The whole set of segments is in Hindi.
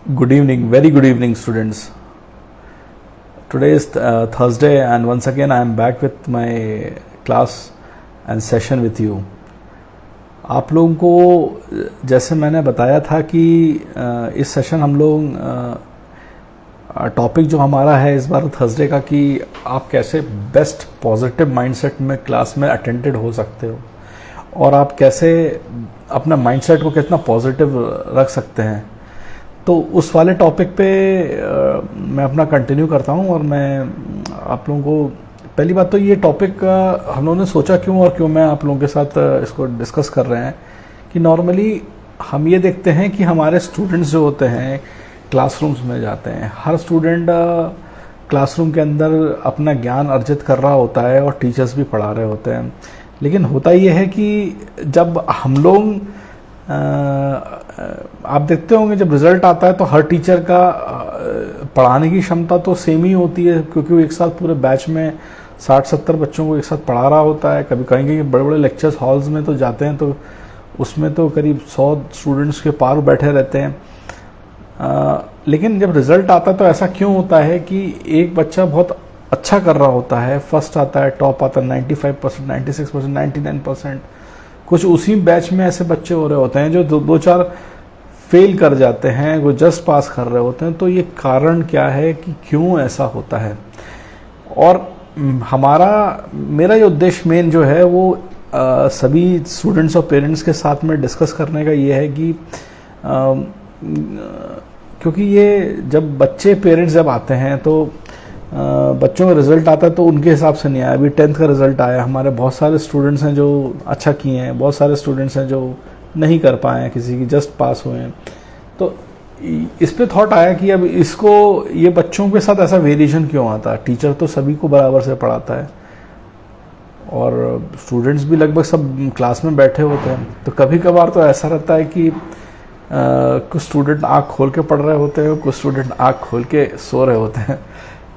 Good evening, very good evening, students. Today is Thursday, and once again I am back with my class and session with you. आप लोगों को जैसे मैंने बताया था कि इस सेशन हम लोग टॉपिक जो हमारा है इस बार थर्सडे का कि आप कैसे बेस्ट पॉजिटिव माइंडसेट में क्लास में अटेंडेड हो सकते हो और आप कैसे अपना माइंडसेट को कितना पॉजिटिव रख सकते हैं। तो उस वाले टॉपिक पे मैं अपना कंटिन्यू करता हूँ और मैं आप लोगों को पहली बात तो ये टॉपिक हम लोगों ने सोचा क्यों और क्यों मैं आप लोगों के साथ इसको डिस्कस कर रहे हैं कि नॉर्मली हम ये देखते हैं कि हमारे स्टूडेंट्स जो होते हैं क्लासरूम्स में जाते हैं, हर स्टूडेंट क्लासरूम के अंदर अपना ज्ञान अर्जित कर रहा होता है और टीचर्स भी पढ़ा रहे होते हैं। लेकिन होता ये है कि जब हम लोग आप देखते होंगे जब रिजल्ट आता है तो हर टीचर का पढ़ाने की क्षमता तो सेम ही होती है, क्योंकि वो एक साथ पूरे बैच में 60-70 बच्चों को एक साथ पढ़ा रहा होता है। कभी कहीं कहीं बड़े बड़े लेक्चर्स हॉल्स में तो जाते हैं तो उसमें तो करीब 100 स्टूडेंट्स के पार बैठे रहते हैं। लेकिन जब रिजल्ट आता है तो ऐसा क्यों होता है कि एक बच्चा बहुत अच्छा कर रहा होता है, फर्स्ट आता है, टॉप आता है, 95%, 96%, 99%, कुछ उसी बैच में ऐसे बच्चे हो रहे होते हैं जो दो चार फेल कर जाते हैं, वो जस्ट पास कर रहे होते हैं। तो ये कारण क्या है कि क्यों ऐसा होता है? और मेरा ये उद्देश्य मेन जो है वो सभी स्टूडेंट्स और पेरेंट्स के साथ में डिस्कस करने का ये है कि क्योंकि ये जब बच्चे पेरेंट्स जब आते हैं तो बच्चों का रिजल्ट आता है तो उनके हिसाब से नहीं आया। अभी 10th का रिजल्ट आया, हमारे बहुत सारे स्टूडेंट्स हैं जो अच्छा किए हैं, बहुत सारे स्टूडेंट्स हैं जो नहीं कर पाए हैं, किसी की जस्ट पास हुए हैं। तो इस पे थॉट आया कि अब इसको ये बच्चों के साथ ऐसा वेरिएशन क्यों आता है? टीचर तो सभी को बराबर से पढ़ाता है और स्टूडेंट्स भी लगभग सब क्लास में बैठे होते हैं। तो कभी कभार तो ऐसा रहता है कि कुछ स्टूडेंट आँख खोल के पढ़ रहे होते हैं, कुछ स्टूडेंट आँख खोल के सो रहे होते हैं।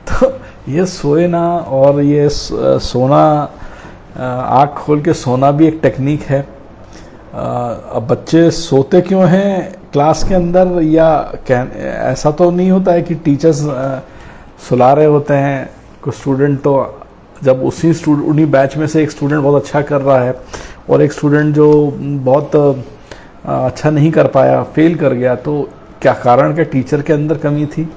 तो ये सोए ना और ये सोना, आँख खोल के सोना भी एक टेक्निक है। अब बच्चे सोते क्यों हैं क्लास के अंदर, या ऐसा तो नहीं होता है कि टीचर्स सुला रहे होते हैं। कुछ स्टूडेंट तो जब उन्हीं बैच में से एक स्टूडेंट बहुत अच्छा कर रहा है और एक स्टूडेंट जो बहुत अच्छा नहीं कर पाया, फेल कर गया, तो क्या कारण? क्या टीचर के अंदर कमी थी?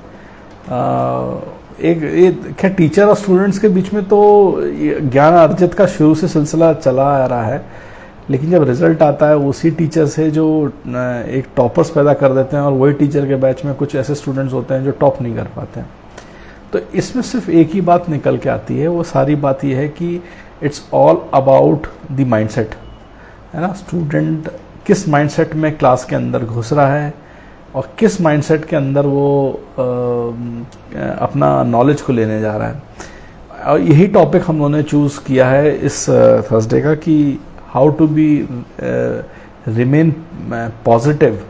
क्या टीचर और स्टूडेंट्स के बीच में तो ज्ञान अर्जित का शुरू से सिलसिला चला आ रहा है, लेकिन जब रिजल्ट आता है उसी टीचर से जो एक टॉपर्स पैदा कर देते हैं और वही टीचर के बैच में कुछ ऐसे स्टूडेंट्स होते हैं जो टॉप नहीं कर पाते हैं। तो इसमें सिर्फ एक ही बात निकल के आती है, वो सारी बात ये है कि it's all about the mindset, है ना। स्टूडेंट किस माइंडसेट में क्लास के अंदर घुस रहा है और किस माइंडसेट के अंदर वो अपना नॉलेज को लेने जा रहा है। और यही टॉपिक हम लोगों ने चूज़ किया है इस थर्सडे का कि how to be remain positive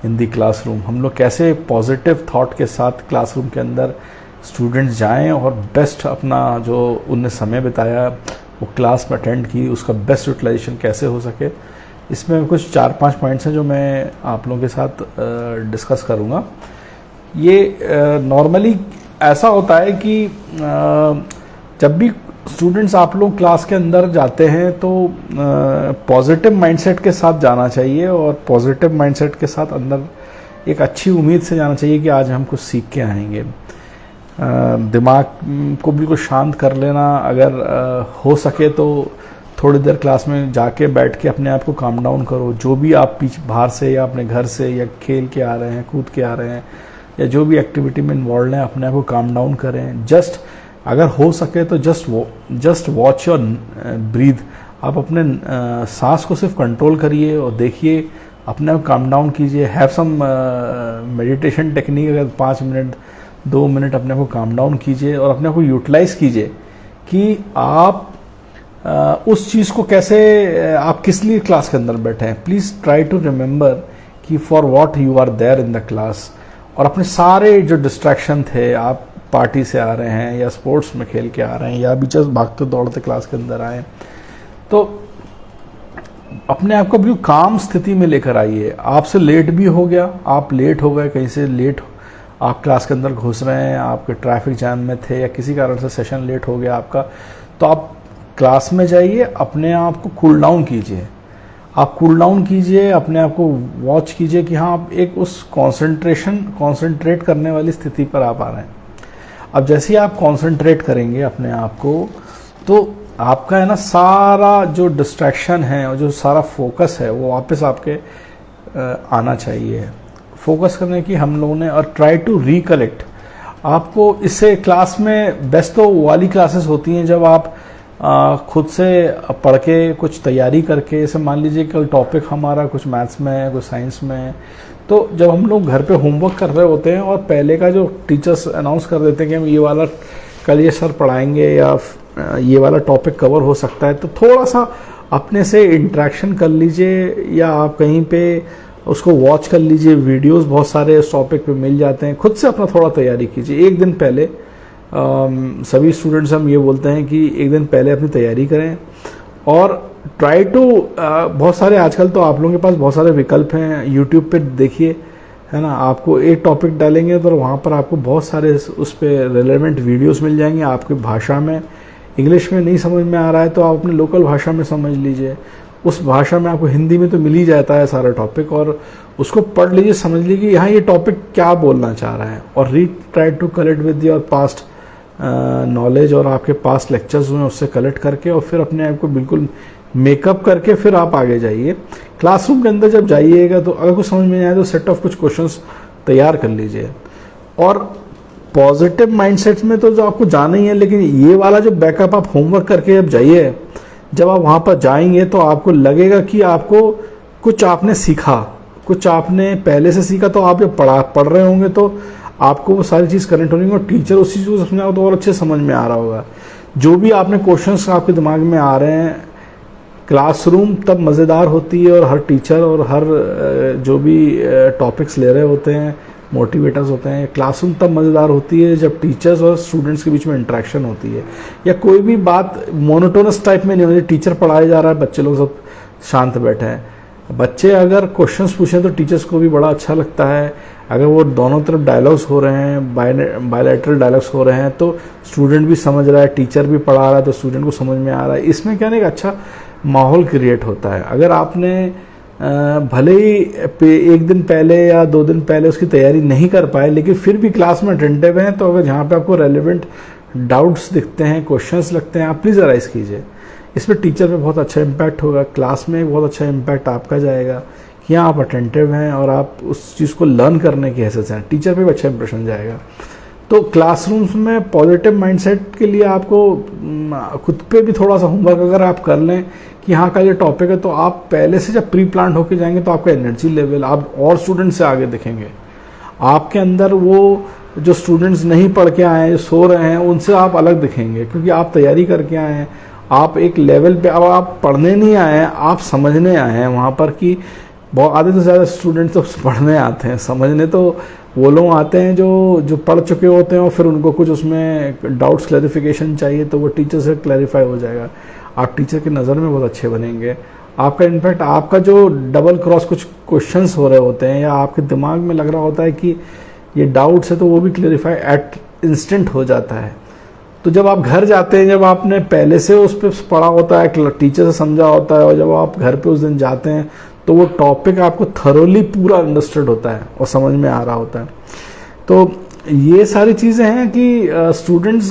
in the classroom. हम लोग कैसे पॉजिटिव थॉट के साथ क्लासरूम के अंदर स्टूडेंट्स जाएं और बेस्ट अपना जो उनने समय बिताया वो क्लास में अटेंड की, उसका बेस्ट यूटिलाइजेशन कैसे हो सके। इसमें कुछ 4-5 पॉइंट्स हैं जो मैं आप लोगों के साथ डिस्कस करूँगा। ये नॉर्मली ऐसा होता है कि जब भी स्टूडेंट्स आप लोग क्लास के अंदर जाते हैं तो पॉजिटिव माइंडसेट के साथ जाना चाहिए और पॉजिटिव माइंडसेट के साथ अंदर एक अच्छी उम्मीद से जाना चाहिए कि आज हम कुछ सीख के आएंगे। दिमाग को बिल्कुल शांत कर लेना, अगर हो सके तो थोड़ी देर क्लास में जाके बैठ के अपने आप को काम डाउन करो। जो भी आप बाहर से या अपने घर से या खेल के आ रहे हैं, कूद के आ रहे हैं, या जो भी एक्टिविटी में इन्वॉल्व हैं, अपने आप को काम डाउन करें। जस्ट अगर हो सके तो जस्ट वॉच योर ब्रीथ। आप अपने सांस को सिर्फ कंट्रोल करिए और देखिए, अपने आप काम डाउन कीजिए। हैव सम मेडिटेशन टेक्निक, अगर 5 मिनट 2 मिनट अपने आप को काम डाउन कीजिए और अपने आप को यूटिलाइज कीजिए कि आप उस चीज़ को कैसे, आप किस लिए क्लास के अंदर बैठे हैं। प्लीज़ ट्राई टू रिमेंबर कि for what you are there in the class. और अपने सारे जो डिस्ट्रैक्शन थे, आप पार्टी से आ रहे हैं या स्पोर्ट्स में खेल के आ रहे हैं या अभी जस्ट भागते दौड़ते क्लास के अंदर आए, तो अपने आप को बिल्कुल काम स्थिति में लेकर आइए। आपसे लेट भी हो गया, आप लेट हो गए, कहीं से लेट आप क्लास के अंदर घुस रहे हैं, आपके ट्रैफिक जैम में थे या किसी कारण से सेशन लेट हो गया आपका, तो आप क्लास में जाइए, अपने आप को कूल डाउन कीजिए। आप कूल डाउन कीजिए, अपने आप को वॉच कीजिए कि हाँ आप एक उस कॉन्सेंट्रेट करने वाली स्थिति पर आप आ रहे हैं। अब जैसे ही आप कॉन्सेंट्रेट करेंगे अपने आप को, तो आपका है ना सारा जो डिस्ट्रैक्शन है और जो सारा फोकस है वो वापस आपके आना चाहिए। फोकस करने की हम लोगों ने, और ट्राई टू रिकलेक्ट। आपको इससे क्लास में बेस्ट तो वाली क्लासेस होती हैं जब आप खुद से पढ़ के कुछ तैयारी करके, जैसे मान लीजिए कल टॉपिक हमारा कुछ मैथ्स में है, कुछ साइंस में है, तो जब हम लोग घर पे होमवर्क कर रहे होते हैं और पहले का जो टीचर्स अनाउंस कर देते हैं कि हम ये वाला कल ये सर पढ़ाएंगे या ये वाला टॉपिक कवर हो सकता है, तो थोड़ा सा अपने से इंटरेक्शन कर लीजिए या आप कहीं पे उसको वॉच कर लीजिए। वीडियोस बहुत सारे इस टॉपिक पे मिल जाते हैं, खुद से अपना थोड़ा तैयारी कीजिए। एक दिन पहले सभी स्टूडेंट्स हम ये बोलते हैं कि एक दिन पहले अपनी तैयारी करें और ट्राई टू बहुत सारे आजकल तो आप लोगों के पास बहुत सारे विकल्प हैं, यूट्यूब पे देखिए, है ना। आपको एक टॉपिक डालेंगे तो वहाँ पर आपको बहुत सारे उस पर रिलेवेंट वीडियोस मिल जाएंगे आपकी भाषा में। इंग्लिश में नहीं समझ में आ रहा है तो आप अपनी लोकल भाषा में समझ लीजिए, उस भाषा में आपको हिंदी में तो मिल ही जाता है सारा टॉपिक, और उसको पढ़ लीजिए, समझ लीजिए कि यहाँ ये टॉपिक क्या बोलना चाह रहा है, और try to collect with your past knowledge और आपके पास लेक्चर्स हुए उससे कलेक्ट करके, और फिर अपने आप को बिल्कुल मेकअप करके फिर आप आगे जाइए। क्लासरूम के अंदर जब जाइएगा तो अगर कुछ समझ में नहीं आए तो सेट ऑफ कुछ क्वेश्चंस तैयार कर लीजिए। और पॉजिटिव माइंडसेट में तो जो आपको जाना ही है, लेकिन ये वाला जो बैकअप आप होमवर्क करके जब जाइए, जब आप वहाँ पर जाएंगे तो आपको लगेगा कि आपको कुछ आपने सीखा, कुछ आपने पहले से सीखा। तो आप जब पढ़ रहे होंगे तो आपको वो सारी चीज़ करेंट होनी और टीचर उस चीज़ को समझाओ तो और अच्छे समझ में आ रहा होगा। जो भी आपने क्वेश्चंस आपके दिमाग में आ रहे हैं, क्लासरूम तब मज़ेदार होती है और हर टीचर और हर जो भी टॉपिक्स ले रहे होते हैं, मोटिवेटर्स होते हैं, क्लासरूम तब मज़ेदार होती है जब टीचर्स और स्टूडेंट्स के बीच में इंटरेक्शन होती है, या कोई भी बात मोनोटोनस टाइप में नहीं होती। टीचर पढ़ाया जा रहा है, बच्चे लोग सब शांत बैठे हैं, बच्चे अगर क्वेश्चंस पूछें तो टीचर्स को भी बड़ा अच्छा लगता है। अगर वो दोनों तरफ डायलॉग्स हो रहे हैं, बायलैटरल डायलॉग्स हो रहे हैं, तो स्टूडेंट भी समझ रहा है, टीचर भी पढ़ा रहा है तो स्टूडेंट को समझ में आ रहा है। इसमें क्या ना एक अच्छा माहौल क्रिएट होता है। अगर आपने भले ही एक दिन पहले या 2 दिन पहले उसकी तैयारी नहीं कर पाए, लेकिन फिर भी क्लास में अटेंटिव हैं, तो अगर जहाँ पे आपको रेलेवेंट डाउट्स दिखते हैं, क्वेश्चंस लगते हैं, आप प्लीज़ अराइज कीजिए। इस पर टीचर पे बहुत अच्छा इम्पैक्ट होगा, क्लास में एक बहुत अच्छा इम्पैक्ट आपका जाएगा कि हाँ आप अटेंटिव हैं और आप उस चीज़ को लर्न करने की हैसियत से हैं, टीचर पे भी अच्छा इंप्रेशन जाएगा। तो क्लासरूम्स में पॉजिटिव माइंडसेट के लिए आपको खुद पे भी थोड़ा सा होमवर्क अगर आप कर लें कि हाँ का ये टॉपिक है, तो आप पहले से जब प्री प्लान होके जाएंगे तो आपका एनर्जी लेवल आप और स्टूडेंट से आगे दिखेंगे। आपके अंदर वो जो स्टूडेंट्स नहीं पढ़ के आए हैं, सो रहे हैं, उनसे आप अलग दिखेंगे, क्योंकि आप तैयारी करके आए हैं। आप एक लेवल पे, अब आप पढ़ने नहीं आए हैं, आप समझने आए हैं वहाँ पर। कि बहुत आधे से ज़्यादा स्टूडेंट्स तो पढ़ने आते हैं, समझने तो वो लोग आते हैं जो पढ़ चुके होते हैं, और फिर उनको कुछ उसमें डाउट्स क्लैरिफिकेशन चाहिए तो वो टीचर से क्लैरिफाई हो जाएगा। आप टीचर की नज़र में बहुत अच्छे बनेंगे। आपका इनफैक्ट आपका जो डबल क्रॉस कुछ क्वेश्चंस हो रहे होते हैं या आपके दिमाग में लग रहा होता है कि ये डाउट्स है, तो वो भी क्लैरिफाई एट इंस्टेंट हो जाता है। तो जब आप घर जाते हैं, जब आपने पहले से उस पर पढ़ा होता है, टीचर से समझा होता है, और जब आप घर पे उस दिन जाते हैं तो वो टॉपिक आपको थरोली पूरा अंडरस्टूड होता है और समझ में आ रहा होता है। तो ये सारी चीज़ें हैं कि स्टूडेंट्स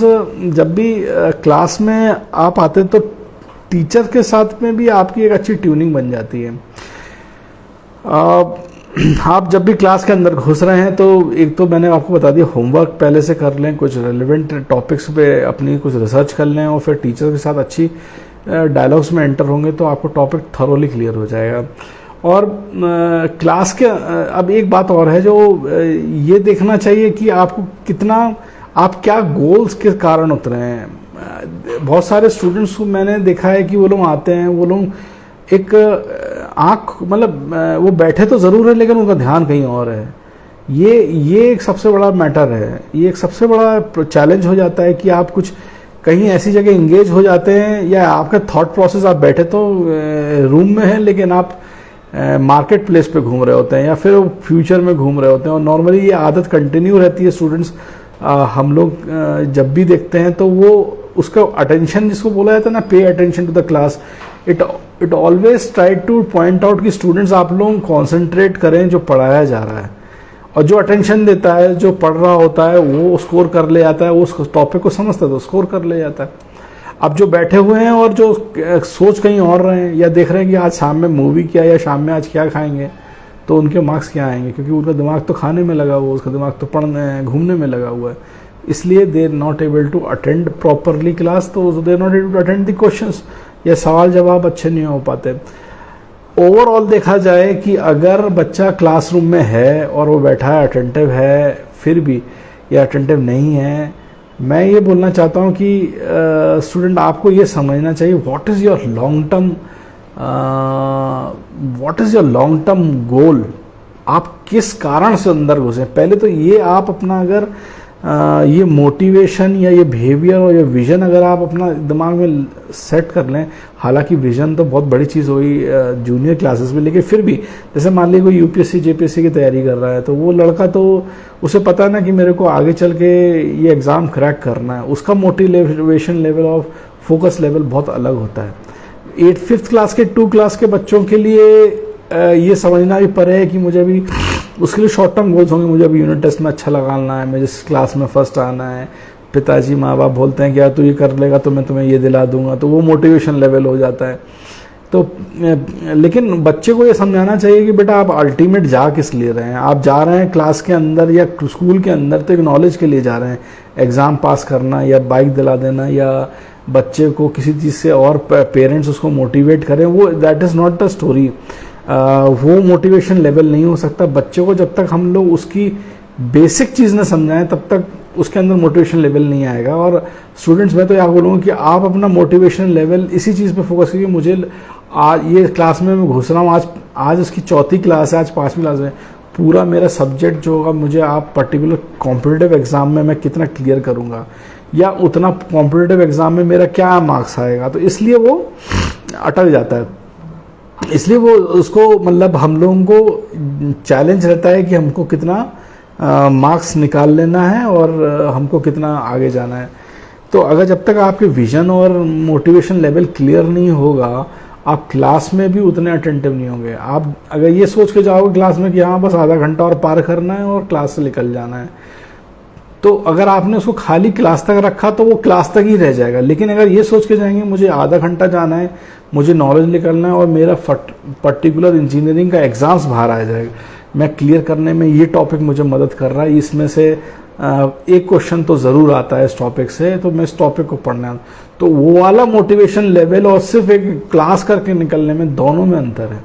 जब भी क्लास में आप आते हैं तो टीचर के साथ में भी आपकी एक अच्छी ट्यूनिंग बन जाती है। आप जब भी क्लास के अंदर घुस रहे हैं तो एक तो मैंने आपको बता दिया, होमवर्क पहले से कर लें, कुछ रेलेवेंट टॉपिक्स पे अपनी कुछ रिसर्च कर लें, और फिर टीचर के साथ अच्छी डायलॉग्स में एंटर होंगे तो आपको टॉपिक थरोली क्लियर हो जाएगा। और क्लास के अब एक बात और है जो ये देखना चाहिए कि आपको कितना, आप क्या गोल्स के कारण उतरे हैं। बहुत सारे स्टूडेंट्स को मैंने देखा है कि वो लोग आते हैं, वो लोग एक आँख मतलब वो बैठे तो ज़रूर है लेकिन उनका ध्यान कहीं और है। ये एक सबसे बड़ा मैटर है, ये एक सबसे बड़ा चैलेंज हो जाता है कि आप कुछ कहीं ऐसी जगह इंगेज हो जाते हैं, या आपका थॉट प्रोसेस, आप बैठे तो रूम में हैं लेकिन आप मार्केट प्लेस पे घूम रहे होते हैं या फिर फ्यूचर में घूम रहे होते हैं। और नॉर्मली ये आदत कंटिन्यू रहती है स्टूडेंट्स, हम लोग जब भी देखते हैं तो वो उसका अटेंशन, जिसको बोला जाता है ना, pay attention to the class, it always try to point out कि स्टूडेंट्स आप लोग कॉन्सेंट्रेट करें जो पढ़ाया जा रहा है, और जो अटेंशन देता है, जो पढ़ रहा होता है, वो स्कोर कर ले जाता है, वो उस टॉपिक को समझता है तो स्कोर कर ले जाता है। अब जो बैठे हुए हैं और जो सोच कहीं और रहे हैं, या देख रहे हैं कि आज शाम में मूवी क्या, या शाम में आज क्या खाएंगे, तो उनके मार्क्स क्या आएंगे, क्योंकि उनका दिमाग तो खाने में लगा हुआ है, उसका दिमाग तो पढ़ने घूमने में लगा हुआ है, इसलिए they are not able to attend properly class, तो they are not able to attend the questions, या सवाल जवाब अच्छे नहीं हो पाते। ओवरऑल देखा जाए कि अगर बच्चा क्लासरूम में है और वो बैठा है, अटेंटिव है फिर भी, या अटेंटिव नहीं है, मैं ये बोलना चाहता हूँ कि स्टूडेंट आपको ये समझना चाहिए what is your long term goal, आप किस कारण से अंदर घुसे। पहले तो ये आप अपना अगर ये मोटिवेशन या ये बिहेवियर और ये विजन अगर आप अपना दिमाग में सेट कर लें, हालांकि विजन तो बहुत बड़ी चीज़ हुई जूनियर क्लासेस में, लेकिन फिर भी जैसे मान लीजिए कोई यूपीएससी जेपीएससी की तैयारी कर रहा है, तो वो लड़का तो उसे पता है ना कि मेरे को आगे चल के ये एग्ज़ाम क्रैक करना है, उसका मोटिवेशन लेवल और फोकस लेवल बहुत अलग होता है। 5th क्लास के 2 क्लास के बच्चों के लिए ये समझना भी पड़े है कि मुझे अभी उसके लिए शॉर्ट टर्म गोल्स होंगे, मुझे अभी यूनिट टेस्ट में अच्छा लगाना है, मुझे इस क्लास में फर्स्ट आना है, पिताजी माँ बाप बोलते हैं कि यार तू ये कर लेगा तो मैं तुम्हें ये दिला दूंगा, तो वो मोटिवेशन लेवल हो जाता है। तो लेकिन बच्चे को ये समझाना चाहिए कि बेटा आप अल्टीमेट जा किस लिए रहे हैं, आप जा रहे हैं क्लास के अंदर या स्कूल के अंदर तो एक नॉलेज के लिए जा रहे हैं, एग्ज़ाम पास करना या बाइक दिला देना या बच्चे को किसी चीज़ से, और पेरेंट्स उसको मोटिवेट करें, वो that is not the story. वो मोटिवेशन लेवल नहीं हो सकता। बच्चे को जब तक हम लोग उसकी बेसिक चीज़ न समझाएं तब तक उसके अंदर मोटिवेशन लेवल नहीं आएगा। और स्टूडेंट्स, मैं तो यह बोलूँगा कि आप अपना मोटिवेशन लेवल इसी चीज़ पे फोकस कीजिए। मुझे आज ये क्लास में मैं घुस रहा हूँ, आज उसकी 4थी क्लास है, आज 5वीं क्लास है, पूरा मेरा सब्जेक्ट जो होगा मुझे आप पर्टिकुलर कॉम्पिटिटिव एग्ज़ाम में मैं कितना क्लियर करूँगा, या उतना कॉम्पिटिटिव एग्ज़ाम में मेरा क्या मार्क्स आएगा, तो इसलिए वो अटक जाता है। इसलिए वो उसको मतलब हम लोगों को चैलेंज रहता है कि हमको कितना मार्क्स निकाल लेना है और हमको कितना आगे जाना है। तो अगर जब तक आपके विजन और मोटिवेशन लेवल क्लियर नहीं होगा, आप क्लास में भी उतने अटेंटिव नहीं होंगे। आप अगर ये सोच के जाओगे क्लास में कि हाँ बस आधा घंटा और पार करना है और क्लास से निकल जाना है, तो अगर आपने उसको खाली क्लास तक रखा तो वो क्लास तक ही रह जाएगा। लेकिन अगर ये सोच के जाएंगे मुझे आधा घंटा जाना है, मुझे नॉलेज निकलना है और मेरा पर्टिकुलर इंजीनियरिंग का एग्जाम्स बाहर आ जाएगा, मैं क्लियर करने में ये टॉपिक मुझे मदद कर रहा है, इसमें से एक क्वेश्चन तो ज़रूर आता है इस टॉपिक से, तो मैं इस टॉपिक को पढ़ना है, तो वो वाला मोटिवेशन लेवल और सिर्फ एक क्लास करके निकलने में दोनों में अंतर है।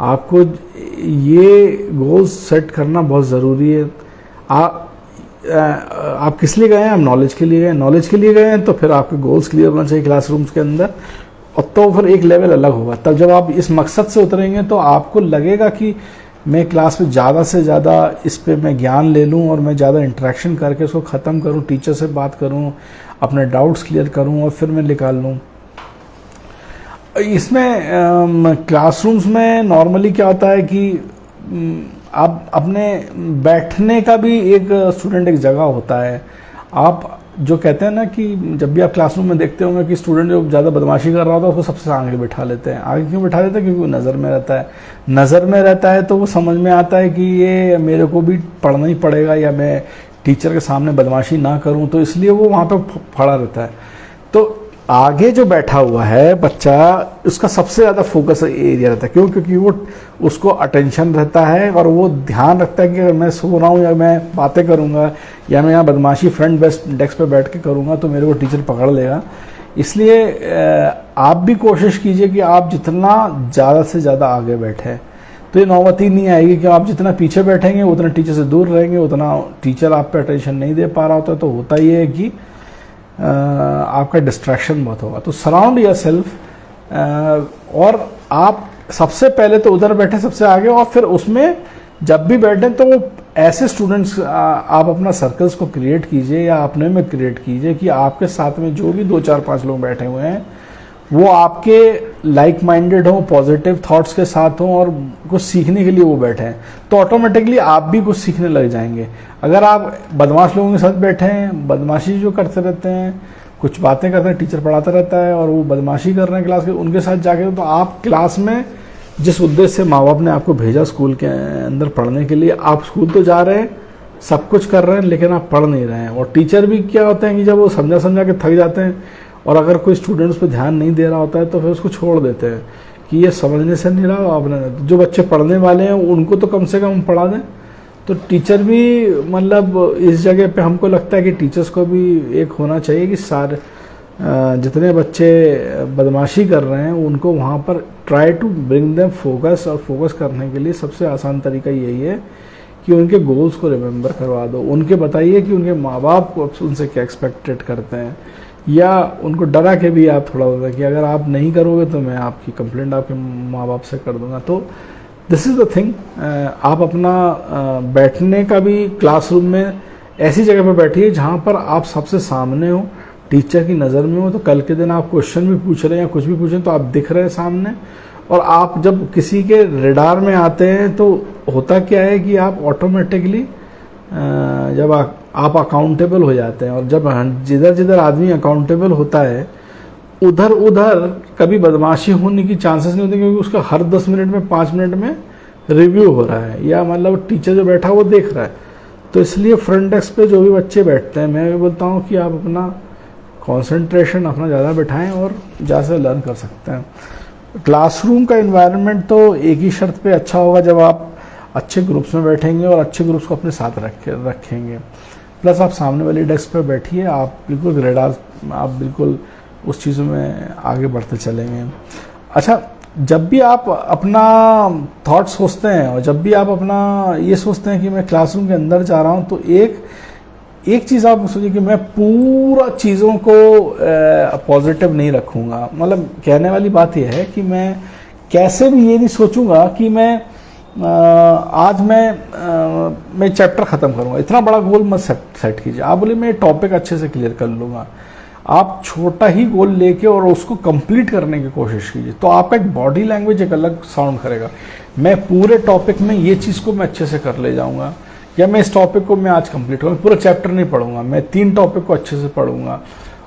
आपको ये गोल्स सेट करना बहुत ज़रूरी है। आप किस लिए गए हैं? आप नॉलेज के लिए गए। नॉलेज के लिए गए हैं तो फिर आपके गोल्स क्लियर होना चाहिए क्लासरूम्स के अंदर, और तो फिर एक लेवल अलग होगा। तब जब आप इस मकसद से उतरेंगे तो आपको लगेगा कि मैं क्लास में ज़्यादा से ज़्यादा इस पे मैं ज्ञान ले लूँ और मैं ज़्यादा इंटरेक्शन करके उसको ख़त्म करूँ, टीचर से बात करूँ, अपने डाउट्स क्लियर करूँ और फिर मैं निकाल लूँ। इसमें क्लासरूम्स में नॉर्मली क्या होता है कि आप अपने बैठने का भी एक स्टूडेंट एक जगह होता है। आप जो कहते हैं ना कि जब भी आप क्लासरूम में देखते होंगे कि स्टूडेंट जो ज़्यादा बदमाशी कर रहा होता है उसको सबसे आगे बिठा लेते हैं। आगे क्यों बिठा लेते हैं? क्योंकि वो नज़र में रहता है। नज़र में रहता है तो वो समझ में आता है कि ये मेरे को भी पढ़ना ही पड़ेगा या मैं टीचर के सामने बदमाशी ना करूं, तो इसलिए वो वहाँ पे खड़ा रहता है। तो आगे जो बैठा हुआ है बच्चा, उसका सबसे ज़्यादा फोकस एरिया रहता है। क्यों? क्योंकि वो उसको अटेंशन रहता है और वो ध्यान रखता है कि अगर मैं सो रहा हूँ या मैं बातें करूँगा या मैं यहाँ बदमाशी फ्रंट डेस्क पे बैठ के करूँगा तो मेरे को टीचर पकड़ लेगा। इसलिए आप भी कोशिश कीजिए कि आप जितना ज़्यादा से ज़्यादा आगे बैठे, तो ये नौबत ही नहीं आएगी कि आप जितना पीछे बैठेंगे उतना टीचर से दूर रहेंगे, उतना टीचर आप पे अटेंशन नहीं दे पा रहा होता। तो होता ये है कि आपका डिस्ट्रैक्शन बहुत होगा। तो सराउंड योर सेल्फ, और आप सबसे पहले तो उधर बैठे सबसे आगे, और फिर उसमें जब भी बैठे तो ऐसे स्टूडेंट्स आप अपना सर्कल्स को क्रिएट कीजिए या अपने में क्रिएट कीजिए कि आपके साथ में जो भी 2 4 5 लोग बैठे हुए हैं वो आपके लाइक माइंडेड हो, पॉजिटिव थॉट्स के साथ हो और कुछ सीखने के लिए वो बैठे हैं, तो ऑटोमेटिकली आप भी कुछ सीखने लग जाएंगे। अगर आप बदमाश लोगों के साथ बैठे हैं, बदमाशी जो करते रहते हैं, कुछ बातें करते हैं, टीचर पढ़ाता रहता है और वो बदमाशी कर रहे हैं क्लास के, उनके साथ जाके, तो आप क्लास में जिस उद्देश्य से माँ बाप ने आपको भेजा स्कूल के अंदर पढ़ने के लिए, आप स्कूल तो जा रहे हैं, सब कुछ कर रहे हैं, लेकिन आप पढ़ नहीं रहे हैं। और टीचर भी क्या होते हैं कि जब वो समझा समझा के थक जाते हैं और अगर कोई स्टूडेंट उस पर ध्यान नहीं दे रहा होता है तो फिर उसको छोड़ देते हैं कि ये समझने से नहीं रहा, आपने जो बच्चे पढ़ने वाले हैं उनको तो कम से कम पढ़ा दें। तो टीचर भी मतलब इस जगह पे हमको लगता है कि टीचर्स को भी एक होना चाहिए कि सारे जितने बच्चे बदमाशी कर रहे हैं उनको वहाँ पर try to bring them focus, और फोकस करने के लिए सबसे आसान तरीका यही है कि उनके गोल्स को रिमेंबर करवा दो, उनके बताइए कि उनके माँ बाप को उनसे क्या एक्सपेक्टेड करते हैं, या उनको डरा के भी आप थोड़ा होता है कि अगर आप नहीं करोगे तो मैं आपकी कंप्लेंट आपके माँ बाप से कर दूंगा। तो दिस इज़ द थिंग, आप अपना बैठने का भी क्लासरूम में ऐसी जगह पर बैठिए जहाँ पर आप सबसे सामने हो, टीचर की नज़र में हो, तो कल के दिन आप क्वेश्चन भी पूछ रहे हैं या कुछ भी पूछें तो आप दिख रहे हैं सामने। और आप जब किसी के रेडार में आते हैं तो होता क्या है कि आप ऑटोमेटिकली जब आप अकाउंटेबल हो जाते हैं, और जब जिधर जिधर आदमी अकाउंटेबल होता है उधर उधर कभी बदमाशी होने की चांसेस नहीं होते, क्योंकि उसका हर 10 मिनट में 5 मिनट में रिव्यू हो रहा है, या मतलब टीचर जो बैठा वो देख रहा है। तो इसलिए फ्रंट डेस्क पे जो भी बच्चे बैठते हैं, मैं भी बोलता हूँ कि आप अपना कंसंट्रेशन अपना ज़्यादा बैठाएं और ज़्यादा से लर्न कर सकते हैं। क्लासरूम का एनवायरनमेंट तो एक ही शर्त पे अच्छा होगा जब आप अच्छे ग्रुप्स में बैठेंगे और अच्छे ग्रुप्स को अपने साथ रखेंगे। प्लस आप सामने वाली डेस्क पे बैठिए, आप बिल्कुल रेडार, आप बिल्कुल उस चीज़ों में आगे बढ़ते चलेंगे। अच्छा, जब भी आप अपना थॉट सोचते हैं और जब भी आप अपना ये सोचते हैं कि मैं क्लासरूम के अंदर जा रहा हूँ, तो एक चीज़ आप सोचिए कि मैं पूरा चीज़ों को पॉजिटिव नहीं रखूँगा। मतलब कहने वाली बात यह है कि मैं कैसे भी ये नहीं सोचूंगा कि मैं आज मैं चैप्टर ख़त्म करूँगा। इतना बड़ा गोल मत सेट कीजिए। आप बोले मैं टॉपिक अच्छे से क्लियर कर लूँगा। आप छोटा ही गोल लेके और उसको कंप्लीट करने की कोशिश कीजिए, तो आपका एक बॉडी लैंग्वेज एक अलग साउंड करेगा। मैं पूरे टॉपिक में ये चीज़ को मैं अच्छे से कर ले जाऊँगा, या मैं इस टॉपिक को मैं आज कंप्लीट करूँगा, पूरा चैप्टर नहीं पढ़ूंगा, मैं 3 टॉपिक को अच्छे से पढ़ूंगा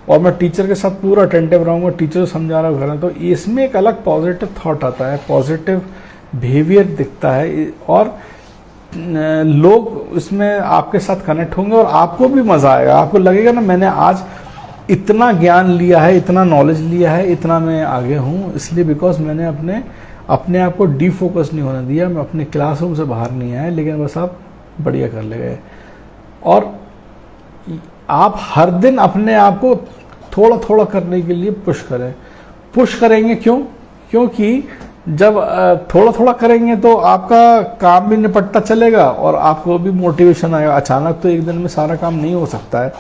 और मैं टीचर के साथ पूरा अटेंटिव रहूँगा, टीचर जो समझा रहा है घर में। तो इसमें एक अलग पॉजिटिव थॉट आता है, पॉजिटिव बिहेवियर दिखता है और लोग इसमें आपके साथ कनेक्ट होंगे और आपको भी मज़ा आएगा। आपको लगेगा ना मैंने आज इतना ज्ञान लिया है, इतना नॉलेज लिया है, इतना मैं आगे हूँ, इसलिए बिकॉज मैंने अपने आप को डीफोकस नहीं होने दिया, मैं अपने क्लासरूम से बाहर नहीं आया, लेकिन बस आप बढ़िया कर ले गए। और आप हर दिन अपने आप को थोड़ा थोड़ा करने के लिए पुश करेंगे। क्योंकि जब थोड़ा थोड़ा करेंगे तो आपका काम भी निपटता चलेगा और आपको भी मोटिवेशन आएगा। अचानक तो एक दिन में सारा काम नहीं हो सकता है,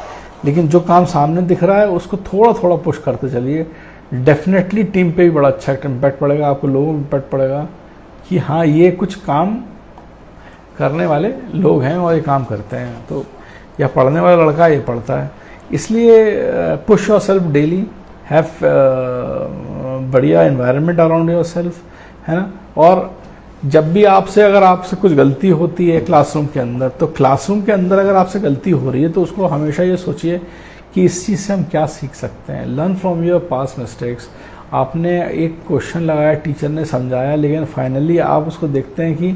लेकिन जो काम सामने दिख रहा है उसको थोड़ा थोड़ा पुश करते चलिए। डेफिनेटली टीम पे भी बड़ा अच्छा इम्पैक्ट पड़ेगा, आपको लोगों में इम्पैक्ट पड़ेगा कि हाँ ये कुछ काम करने वाले लोग हैं और ये काम करते हैं। तो या पढ़ने वाला लड़का ये पढ़ता है, इसलिए push your self daily, have बढ़िया एनवायरनमेंट अराउंड योर सेल्फ, है ना। और जब भी अगर आपसे कुछ गलती होती है क्लासरूम के अंदर, तो क्लासरूम के अंदर अगर आपसे गलती हो रही है तो उसको हमेशा ये सोचिए कि इस चीज़ से हम क्या सीख सकते हैं। Learn from your past mistakes. आपने एक क्वेश्चन लगाया, टीचर ने समझाया, लेकिन फाइनली आप उसको देखते हैं कि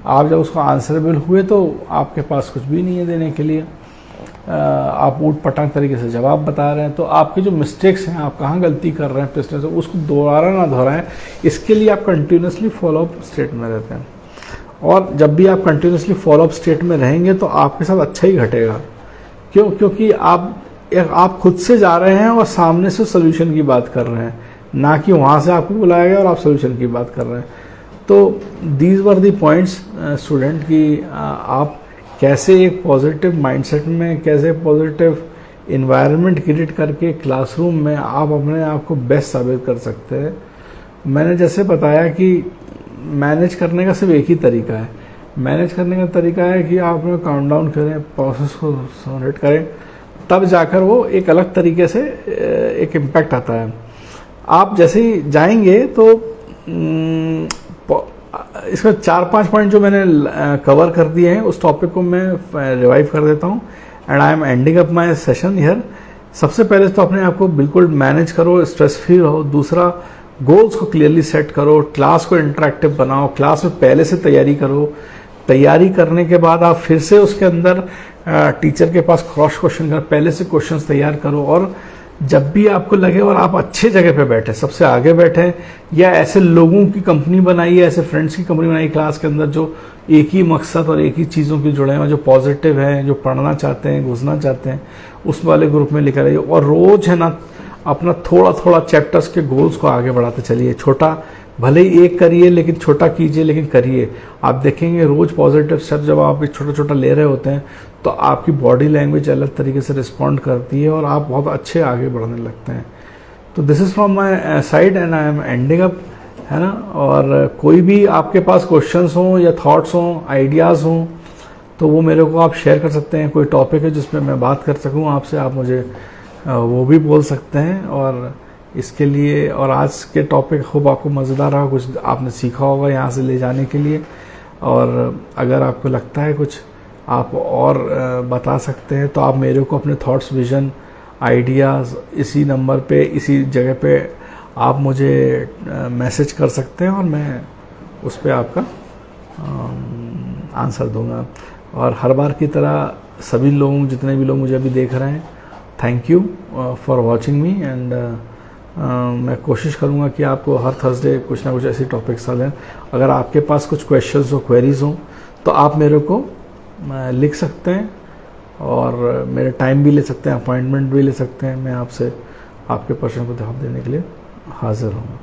आप जब उसको आंसरेबल हुए तो आपके पास कुछ भी नहीं है देने के लिए, आप ऊट पटांग तरीके से जवाब बता रहे हैं। तो आपके जो मिस्टेक्स हैं, आप कहाँ गलती कर रहे हैं पिछले से, उसको दोबारा ना दोहराएं। इसके लिए आप कंटिन्यूसली फॉलोअप स्टेट में रहते हैं, और जब भी आप कंटिन्यूसली फॉलोअप स्टेट में रहेंगे तो आपके साथ अच्छा ही घटेगा। क्योंकि आप खुद से जा रहे हैं और सामने से सोल्यूशन की बात कर रहे हैं, ना कि वहाँ से आपको बुलाया गया और आप सोल्यूशन की बात कर रहे हैं। तो these were the points student, कि आप कैसे एक पॉजिटिव माइंडसेट में, कैसे पॉजिटिव इन्वायरमेंट क्रिएट करके क्लासरूम में आप अपने आप को बेस्ट साबित कर सकते हैं। मैंने जैसे बताया कि मैनेज करने का सिर्फ एक ही तरीका है, मैनेज करने का तरीका है कि आप काउंटडाउन करें, प्रोसेस को सेट करें, तब जाकर वो एक अलग तरीके से एक इम्पैक्ट आता है। आप जैसे ही जाएंगे तो इसमें 4-5 पॉइंट जो मैंने कवर कर दिए हैं उस टॉपिक को मैं रिवाइव कर देता हूँ and I am ending up my session here. सबसे पहले तो अपने आप को बिल्कुल मैनेज करो, स्ट्रेस फ्री रहो। दूसरा, गोल्स को क्लियरली सेट करो, क्लास को इंटरेक्टिव बनाओ, क्लास में पहले से तैयारी करो। तैयारी करने के बाद आप फिर से उसके अंदर टीचर के पास क्रॉस क्वेश्चन कर, पहले से क्वेश्चंस तैयार करो। और जब भी आपको लगे और आप अच्छे जगह पे बैठे, सबसे आगे बैठे, या ऐसे लोगों की कंपनी बनाइए, ऐसे फ्रेंड्स की कंपनी बनाइए क्लास के अंदर जो एक ही मकसद और एक ही चीज़ों की जुड़े हैं, जो पॉजिटिव हैं, जो पढ़ना चाहते हैं, घुसना चाहते हैं, उस वाले ग्रुप में लेकर आइए। और रोज है ना अपना थोड़ा थोड़ा चैप्टर्स के गोल्स को आगे बढ़ाते चलिए। छोटा भले ही एक करिए लेकिन छोटा कीजिए, लेकिन करिए। आप देखेंगे रोज पॉजिटिव स्टेप जब आप छोटा छोटा ले रहे होते हैं तो आपकी बॉडी लैंग्वेज अलग तरीके से रिस्पॉन्ड करती है और आप बहुत अच्छे आगे बढ़ने लगते हैं। तो this is from my side and I am ending up, है ना। और कोई भी आपके पास क्वेश्चंस हों या थॉट्स हों, आइडियाज़ हों, तो वो मेरे को आप शेयर कर सकते हैं। कोई टॉपिक है जिसमें मैं बात कर सकूँ आपसे, आप मुझे वो भी बोल सकते हैं। और इसके लिए, और आज के टॉपिक खूब आपको मज़ेदार रहा, कुछ आपने सीखा होगा यहाँ से ले जाने के लिए। और अगर आपको लगता है कुछ आप और बता सकते हैं तो आप मेरे को अपने थॉट्स, विज़न, आइडियाज़ इसी नंबर पे, इसी जगह पे आप मुझे मैसेज कर सकते हैं और मैं उस पर आपका आंसर दूंगा। और हर बार की तरह सभी लोग, जितने भी लोग मुझे अभी देख रहे हैं, thank you for watching me. And मैं कोशिश करूंगा कि आपको हर थर्सडे कुछ ना कुछ ऐसी टॉपिक्स आ जाएं। अगर आपके पास कुछ क्वेश्चंस हो, क्वेरीज हो, तो आप मेरे को लिख सकते हैं और मेरे टाइम भी ले सकते हैं, अपॉइंटमेंट भी ले सकते हैं। मैं आपसे आपके प्रश्न को जवाब देने के लिए हाजिर हूँ।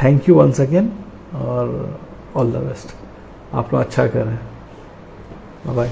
थैंक यू वंस अगेन और ऑल द बेस्ट। आप लोग अच्छा करें। Bye bye.